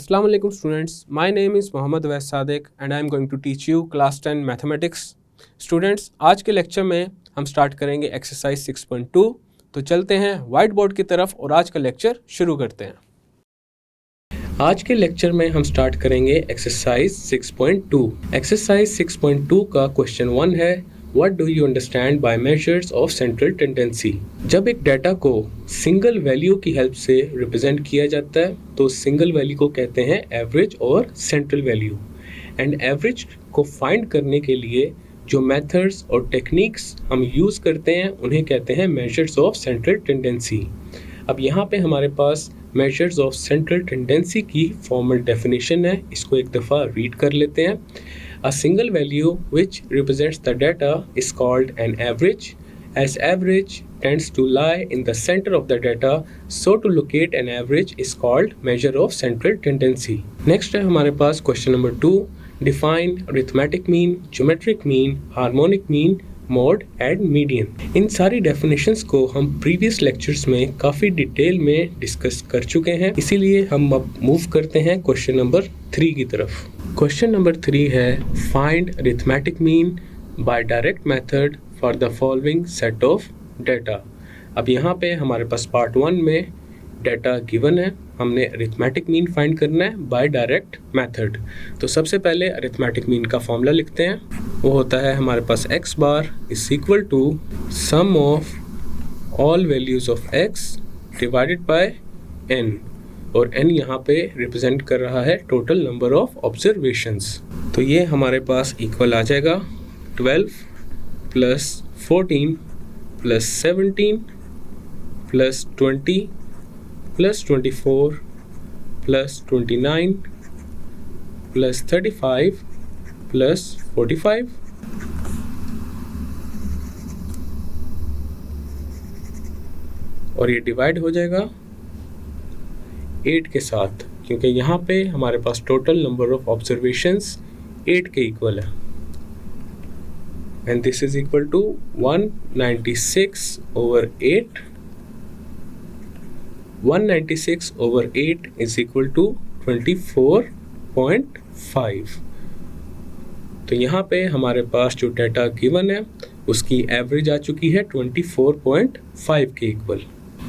Assalamu alaikum students. My name is Mohammad Wais Sadiq and I am going to teach you class 10 mathematics. Students, आज के lecture में हम start करेंगे exercise 6.2. तो चलते हैं वाइट बोर्ड की तरफ और आज का लेक्चर शुरू करते हैं. आज के लेक्चर में हम स्टार्ट करेंगे एक्सरसाइज 6.2. एक्सरसाइज 6.2 का क्वेश्चन 1 है, What do you understand by measures of central tendency? जब एक डाटा को सिंगल वैल्यू की हेल्प से रिप्रेजेंट किया जाता है तो सिंगल वैल्यू को कहते हैं एवरेज और सेंट्रल वैल्यू. एंड एवरेज को फाइंड करने के लिए जो मेथड्स और टेक्निक्स हम यूज़ करते हैं उन्हें कहते हैं मेजर्स ऑफ सेंट्रल टेंडेंसी. अब यहाँ पे हमारे पास मेजर्स ऑफ सेंट्रल टेंडेंसी की फॉर्मल डेफिनेशन है, इसको एक दफ़ा रीड कर लेते हैं. A single value which represents the data is called an average, as average tends to lie in the center of the data, so to locate an average is called measure of central tendency. Next है हमारे पास question number 2, define arithmetic mean, geometric mean, harmonic mean, mode and median. इन सारी definitions को हम previous lectures में काफ़ी detail में discuss कर चुके हैं, इसीलिए हम अब मूव करते हैं क्वेश्चन नंबर 3 की तरफ. क्वेश्चन नंबर 3 है, find arithmetic mean by direct method for the following set of data. अब यहाँ पे हमारे पास पार्ट 1 में डाटा गिवन है, हमने अरिथमेटिक मीन फाइंड करना है बाय डायरेक्ट मेथड. तो सबसे पहले अरिथमेटिक मीन का फॉर्मूला लिखते हैं. वो होता है हमारे पास x bar is equal to sum of all values of x divided by n, और n यहाँ पे रिप्रेजेंट कर रहा है टोटल नंबर ऑफ ऑब्जर्वेशंस. तो ये हमारे पास इक्वल आ जाएगा 12 plus 14 plus 17 plus 20 plus 24 plus 29 plus 35 plus 45. और ये डिवाइड हो जाएगा 8 के साथ, क्योंकि यहाँ पे हमारे पास टोटल नंबर ऑफ ऑब्जर्वेशंस 8 के इक्वल है. And this is equal to 196 over 8. 196 over 8 is equal to 24.5. तो यहाँ पे हमारे पास जो डाटा गिवन है उसकी एवरेज आ चुकी है 24.5 के इक्वल.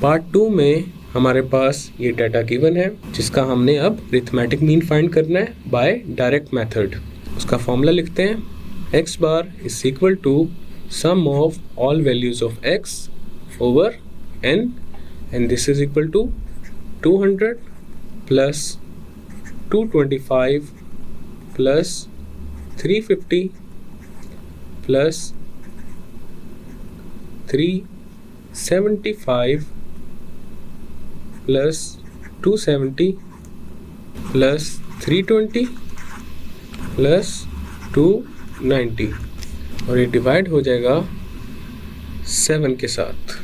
पार्ट 2 में हमारे पास ये डाटा गिवन है जिसका हमने अब अरिथमेटिक मीन फाइंड करना है बाय डायरेक्ट मेथड. उसका फॉर्मूला लिखते हैं, x bar is equal to sum of all values of x over n, and this is equal to 200 plus 225 plus 350 plus 375 plus 270 plus 320 plus 290. और ये divide हो जाएगा 7 के साथ,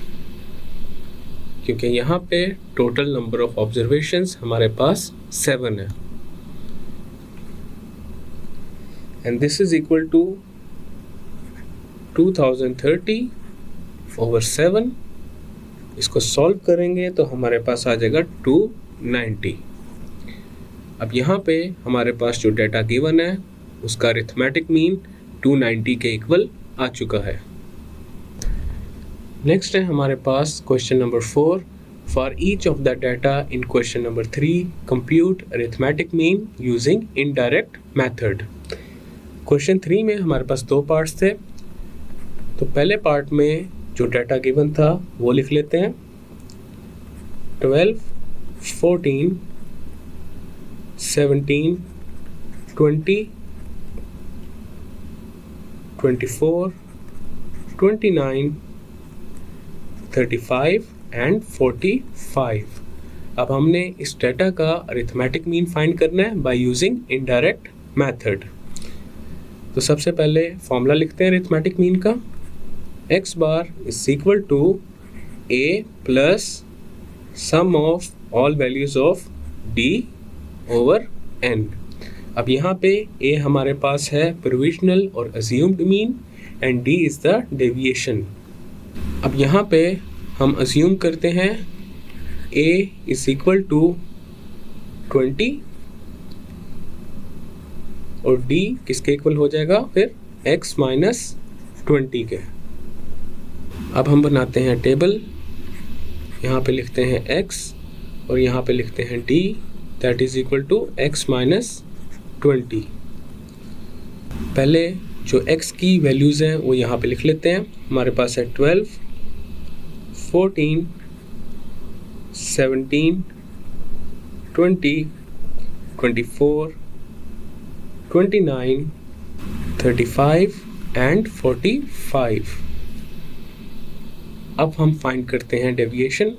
क्योंकि यहाँ पे टोटल नंबर ऑफ ऑब्जर्वेशंस हमारे पास 7 है. And this is equal to 2030 over 7. इसको सॉल्व करेंगे तो हमारे पास आ जाएगा 290. अब यहाँ पे हमारे पास जो डाटा गिवन है उसका अरिथमेटिक मीन 290 के इक्वल आ चुका है. नेक्स्ट है हमारे पास question number 4. For each of the data in question number 3 compute arithmetic mean using indirect method. Question 3 में हमारे पास 2 पार्ट्स थे. तो पहले पार्ट में जो डाटा गिवन था वो लिख लेते हैं. 12 14 17 20 24 29 35 एंड 45. अब हमने इस डाटा का अरिथमेटिक मीन फाइंड करना है बाय यूजिंग इनडायरेक्ट मेथड. तो सबसे पहले फॉर्मूला लिखते हैं अरिथमेटिक मीन का. x bar is equal to a plus sum of all values of d over n. अब यहाँ पे a हमारे पास है प्रोविजनल और assumed mean and d is the deviation. अब यहाँ पे हम अज्यूम करते हैं a इज इक्वल टू 20 और d किसके इक्वल हो जाएगा फिर x माइनस 20 के। अब हम बनाते हैं टेबल, यहाँ पे लिखते हैं x और यहाँ पे लिखते हैं d that is equal to x minus 20। पहले जो x की वैल्यूज़ हैं वो यहाँ पे लिख लेते हैं। हमारे पास है 12, 14, 17, 20, 24, 29, 35 एंड 45। अब हम फाइंड करते हैं डेविएशन।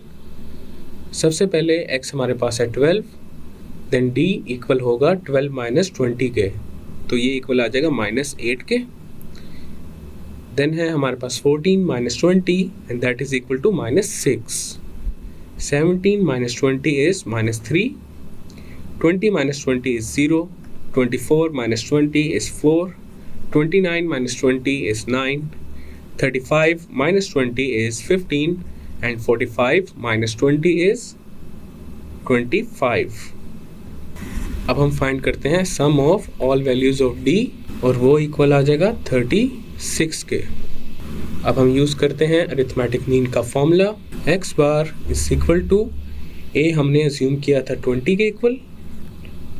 सबसे पहले x हमारे पास है 12, देन d इक्वल होगा 12 माइनस 20 के, तो ये इक्वल आ जाएगा -8 के। देन है हमारे पास 14 minus 20 and that is equal to -6। 17 minus 20 is -3, 20 minus 20 is 0, 24 minus 20 is 4, 29 minus 20 is 9, 35 minus 20 is 15 and 45 minus 20 is 25. अब हम फाइंड करते हैं sum of all values of d और वो इक्वल आ जाएगा 36 के। अब हम यूज़ करते हैं अरिथमेटिक मीन का formula, x bar is equal to a हमने अज्यूम किया था 20 के equal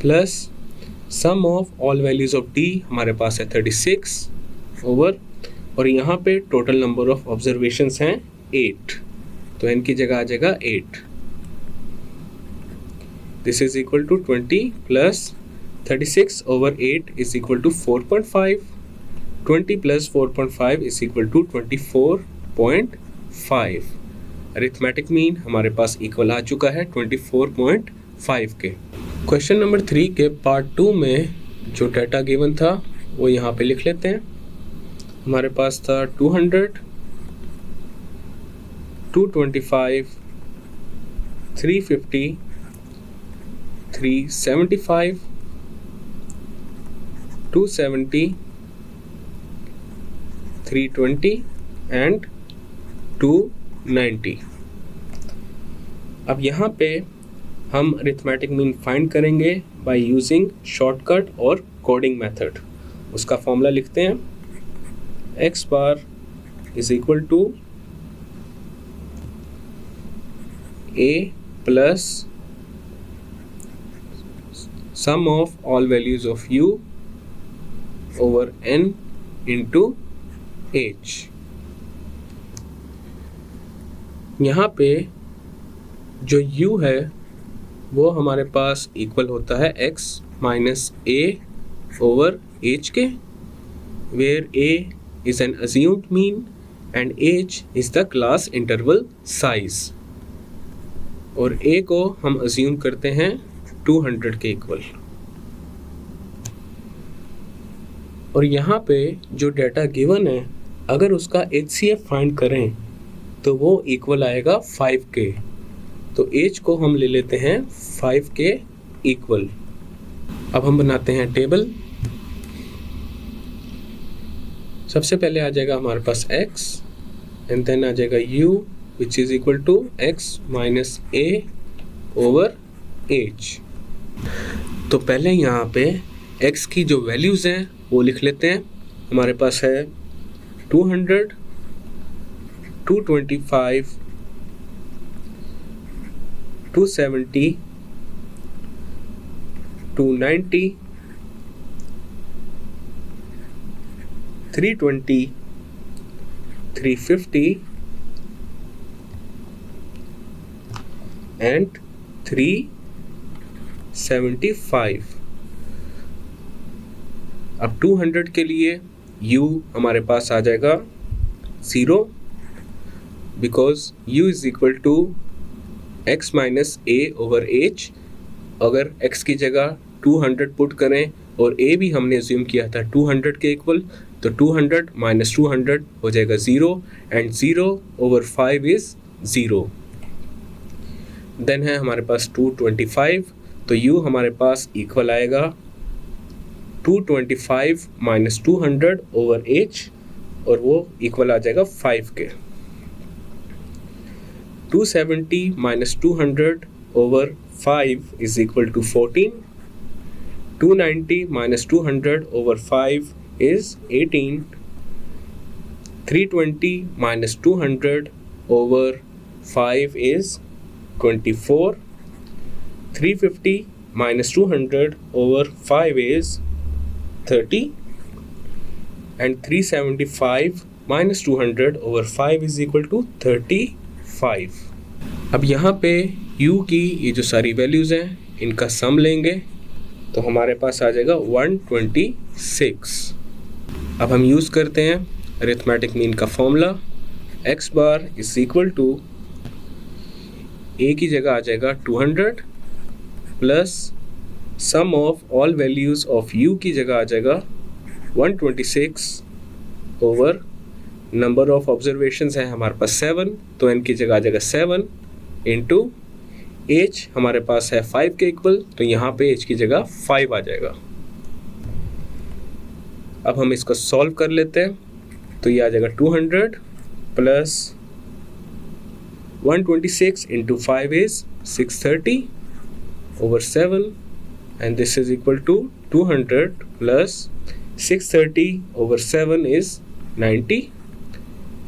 plus sum of all values of d हमारे पास है 36 ओवर, और यहाँ पे टोटल नंबर ऑफ ऑब्जर्वेशंस हैं 8, तो n की जगह आ जाएगा 8। This is equal to 20 plus 36 over 8 is equal to 4.5, 20 plus 4.5 is equal to 24.5। Arithmetic mean हमारे पास इक्वल आ चुका है 24.5 के। क्वेश्चन नंबर 3 के पार्ट 2 में जो डाटा गिवन था वो यहाँ पे लिख लेते हैं। हमारे पास था 200, 225, 350, 375, 270, 320 एंड 290। अब यहाँ पे हम अरिथमेटिक मीन फाइंड करेंगे बाय यूजिंग शॉर्टकट और कोडिंग मेथड। उसका फॉर्मूला लिखते हैं, x bar is equal to a plus sum of all values of u over n into h। यहाँ पे जो u है वो हमारे पास इक्वल होता है x minus a over h के, where a is an assumed mean and h is the class interval size, और a को हम assume करते हैं 200 के इक्वल। और यहाँ पे जो डाटा गिवन है अगर उसका HCF फाइंड करें तो वो इक्वल आएगा 5 के, तो h को हम ले लेते हैं 5 के इक्वल। अब हम बनाते हैं टेबल। सबसे पहले आ जाएगा हमारे पास x एंड देन आ जाएगा u which is equal to x minus a over h। तो पहले यहाँ पे x की जो वैल्यूज़ हैं वो लिख लेते हैं। हमारे पास है 200, 225, 270, 290, 320, 350 and 375। अब 200 के लिए u हमारे पास आ जाएगा 0 because u is equal to x minus a over h। अगर x की जगह 200 पुट करें और a भी हमने अज्यूम किया था 200 के इक्वल, तो 200 माइनस 200 हो जाएगा 0 एंड 0 ओवर 5 इज 0। देन है हमारे पास 225, तो u हमारे पास इक्वल आएगा 225 माइनस 200 ओवर h, और वो इक्वल आ जाएगा 5 के। 270 minus 200 over 5 is equal to 14, 290 minus 200 over 5 is 18. 320 minus 200 over 5 is 24. 350 minus 200 over 5 is 30. And 375 minus 200 over 5 is equal to 35. अब यहाँ पे u की ये जो सारी वैल्यूज़ हैं इनका सम लेंगे तो हमारे पास आ जाएगा 126। अब हम यूज़ करते हैं अरिथमेटिक मीन का formula. x bar is equal to a की जगह आ जाएगा 200 plus sum of all values of u की जगह आ जाएगा 126 ओवर नंबर ऑफ ऑब्जर्वेशंस है हमारे पास 7 तो n की जगह आ जाएगा 7 इंटू h हमारे पास है 5 के इक्वल तो यहाँ पे h की जगह 5 आ जाएगा। अब हम इसको सॉल्व कर लेते हैं तो ये आ जाएगा 200 plus 126 into 5 is 630 over 7 and this is equal to 200 plus 630 over 7 is 90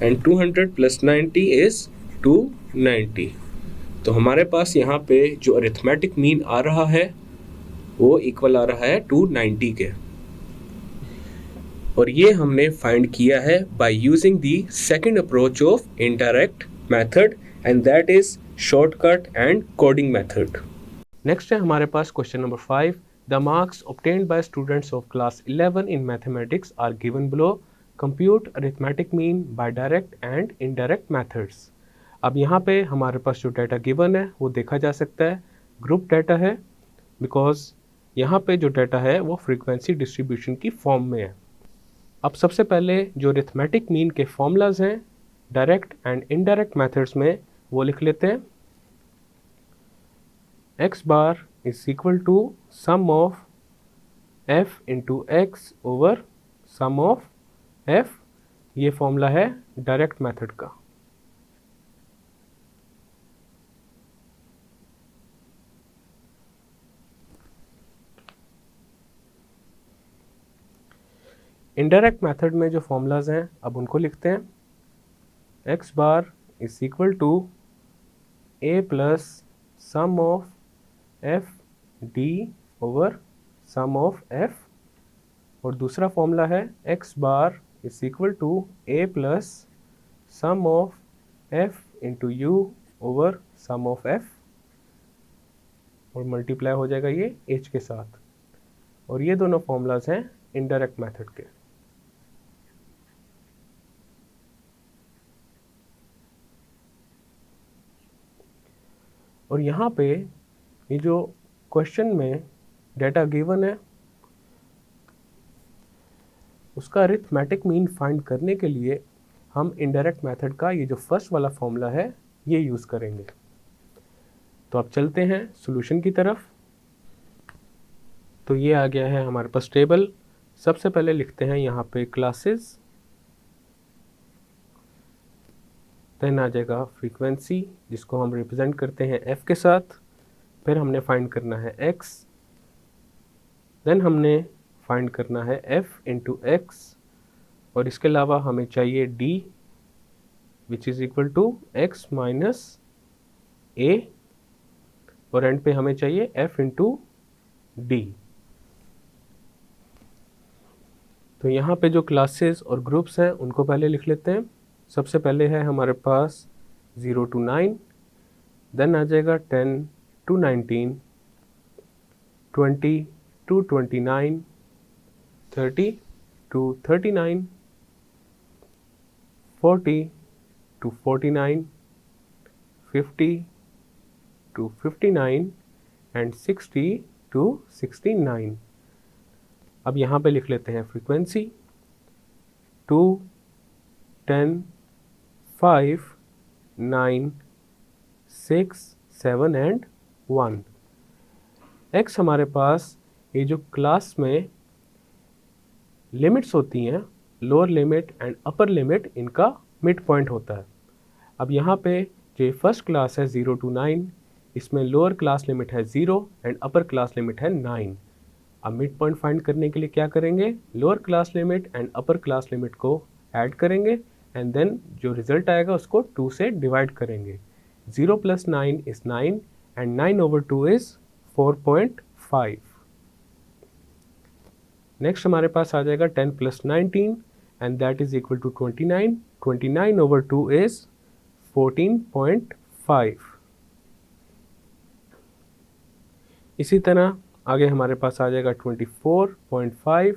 and 200 plus 90 is 290। तो हमारे पास यहाँ पे जो अरिथमेटिक मीन आ रहा है वो इक्वल आ रहा है 290 के, और ये हमने फाइंड किया है by using the second approach of indirect method and that is shortcut and coding method. Next है हमारे पास question number 5। The marks obtained by students of class 11 in mathematics are given below. Compute arithmetic mean by direct and indirect methods. अब यहाँ पे हमारे पास जो data given है वो देखा जा सकता है ग्रुप डाटा है, बिकॉज यहाँ पे जो डाटा है वो फ्रीक्वेंसी डिस्ट्रीब्यूशन की फॉर्म में है। अब सबसे पहले जो अरिथमेटिक मीन के फॉर्मूलाज हैं डायरेक्ट एंड इनडायरेक्ट मेथड्स में वो लिख लेते हैं। x bar is equal to sum of f into x over sum of f। ये फॉर्मूला है डायरेक्ट मेथड का। इनडायरेक्ट मेथड में जो फॉर्मूलाज हैं अब उनको लिखते हैं। x bar is equal to a plus sum of f d over sum of f, और दूसरा फॉर्मूला है x bar is equal to a plus sum of f into u over sum of f, और multiply हो जाएगा ये h के साथ। और ये दोनों फॉर्मूलाज हैं इनडायरेक्ट मेथड के। और यहाँ पे ये जो क्वेश्चन में डाटा गिवन है उसका अरिथमेटिक मीन फाइंड करने के लिए हम इनडायरेक्ट मेथड का ये जो फर्स्ट वाला फॉर्मूला है ये यूज़ करेंगे। तो अब चलते हैं सॉल्यूशन की तरफ। तो ये आ गया है हमारे पास टेबल। सबसे पहले लिखते हैं यहाँ पे क्लासेस, देन आ जाएगा फ्रीक्वेंसी जिसको हम रिप्रेजेंट करते हैं f के साथ। फिर हमने फाइंड करना है x, देन हमने फाइंड करना है f इंटू एक्स, और इसके अलावा हमें चाहिए d which is equal to x minus a, और एंड पे हमें चाहिए f इंटू d। तो यहाँ पे जो क्लासेस और ग्रुप्स हैं उनको पहले लिख लेते हैं। सबसे पहले है हमारे पास 0 to 9, देन आ जाएगा 10 to 19, 20 to 29, 30 to 39, 40 to 49, 50 to 59 and 60 to 69। अब यहाँ पे लिख लेते हैं फ्रीक्वेंसी 2, 10, 5, 9, 6, 7 एंड 1। x हमारे पास ये जो क्लास में लिमिट्स होती हैं, lower limit and upper limit, इनका मिड पॉइंट होता है। अब यहाँ पे जो फर्स्ट क्लास है 0 to 9, इसमें लोअर क्लास लिमिट है 0 एंड अपर क्लास लिमिट है 9। अब मिड पॉइंट फाइंड करने के लिए क्या करेंगे, lower class limit and upper class limit को ऐड करेंगे एंड देन जो रिजल्ट आएगा उसको 2 से डिवाइड करेंगे। 0 + 9 is 9 एंड 9/2 is 4.5। नेक्स्ट हमारे पास आ जाएगा 10 + 19 and that is equal to 29। 29/2 is 14.5। इसी तरह आगे हमारे पास आ जाएगा 24.5,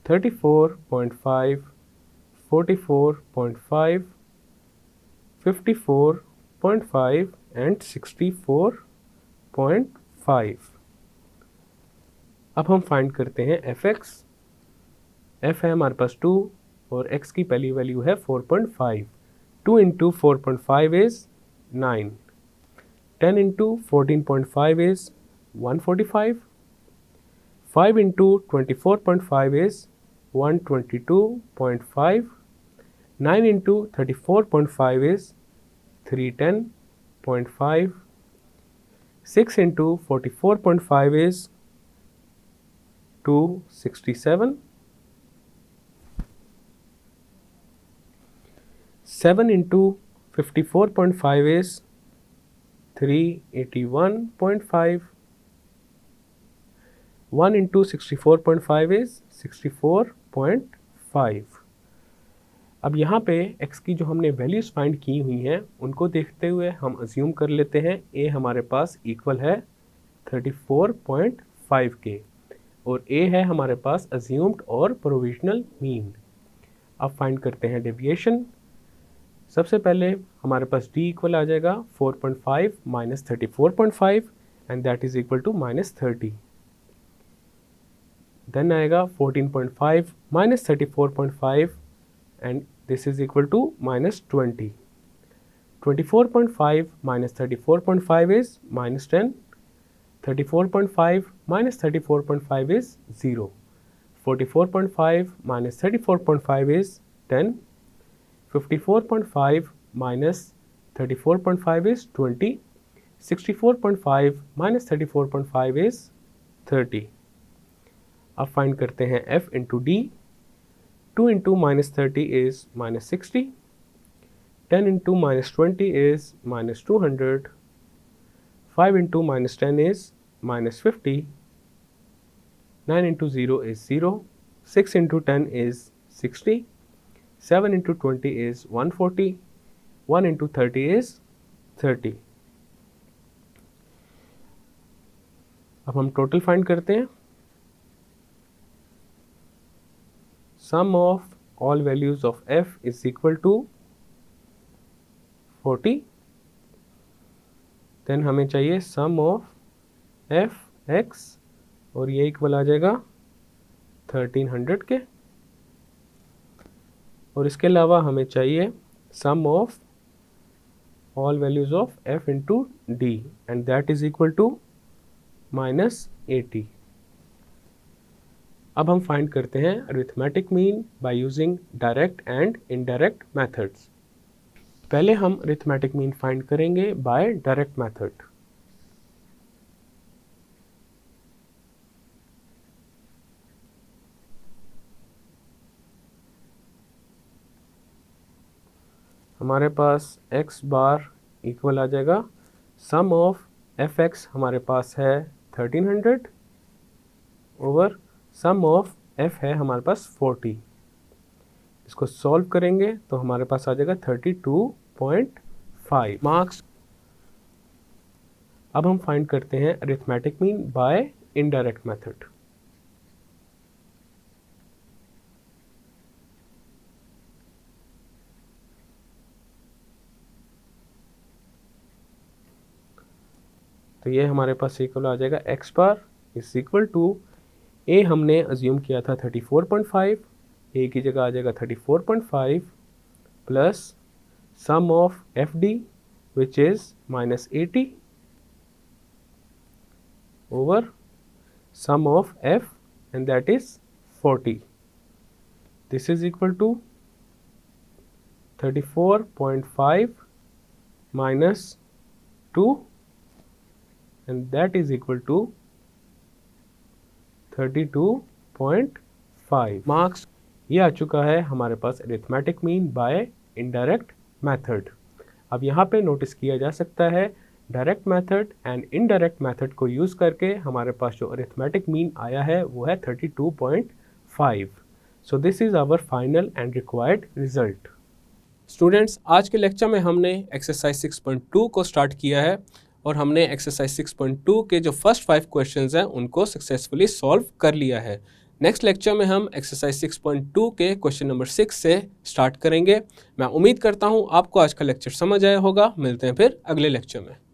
34.5, 44.5, 54.5 एंड 64.5। अब हम फाइंड करते हैं fx। f है हमारे पास 2 और x की पहली वैल्यू है 4.5। 2 × 4.5 is 9। 10 × 14.5 is 145। 5 × 24.5 is 122.5। 9 × 34.5 is 310.5। 6 × 44.5 is 267। 7 × 54.5 is 381.5। 1 × 64.5 is 64.5। अब यहाँ पे x की जो हमने वैल्यूज़ फाइंड की हुई हैं उनको देखते हुए हम अज्यूम कर लेते हैं a हमारे पास इक्वल है 34.5 के और a है हमारे पास अज्यूम्ड और प्रोविजनल मीन। अब फाइंड करते हैं डेविएशन। सबसे पहले हमारे पास d इक्वल आ जाएगा 4.5 - 34.5 and that is equal to -30। Then आएगा 14.5 - 34.5 and this is equal to -20। 24.5 - 34.5 is -10। 34.5 - 34.5 is 0। 44.5 - 34.5 is 10। 54.5 - 34.5 is 20। 64.5 - 34.5 is 30। अब फाइंड करते हैं f × d। 2 × -30 is -60। 10 × -20 is -200। 5 × -10 is -50। 9 × 0 is 0। 6 × 10 is 60। 7 × 20 is 140। 1 × 30 is 30। अब हम टोटल फाइंड करते हैं। Sum of all values of f is equal to 40। Then हमें चाहिए sum of f x और ये इक्वल आ जाएगा 1300 के। और इसके अलावा हमें चाहिए sum of all values of f × d and that is equal to -80। अब हम फाइंड करते हैं arithmetic mean by using direct and indirect methods. पहले हम अरिथमेटिक मीन फाइंड करेंगे बाय डायरेक्ट मेथड। हमारे पास x बार इक्वल आ जाएगा सम ऑफ fx हमारे पास है 1300 ओवर सम ऑफ f है हमारे पास 40। इसको सॉल्व करेंगे तो हमारे पास आ जाएगा 32.5 मार्क्स। अब हम फाइंड करते हैं arithmetic mean by indirect method. तो ये हमारे पास इक्वल आ जाएगा x bar is equal to a हमने अज्यूम किया था 34.5। a की जगह आ जाएगा 34.5 plus sum of f d which is -80 over sum of f and that is 40। This is equal to 34.5 - 2 and that is equal to 32.5 marks. ये आ चुका है हमारे पास arithmetic mean by indirect method. अब यहाँ पे नोटिस किया जा सकता है direct method and indirect method को यूज़ करके हमारे पास जो अरिथमेटिक मीन आया है वो है 32.5। So this is our final and required result. Students, आज के लेक्चर में हमने एक्सरसाइज 6.2 को स्टार्ट किया है और हमने एक्सरसाइज 6.2 के जो फर्स्ट 5 क्वेश्चंस हैं उनको सक्सेसफुली सॉल्व कर लिया है। नेक्स्ट लेक्चर में हम एक्सरसाइज 6.2 के क्वेश्चन नंबर 6 से स्टार्ट करेंगे। मैं उम्मीद करता हूँ आपको आज का लेक्चर समझ आया होगा। मिलते हैं फिर अगले लेक्चर में।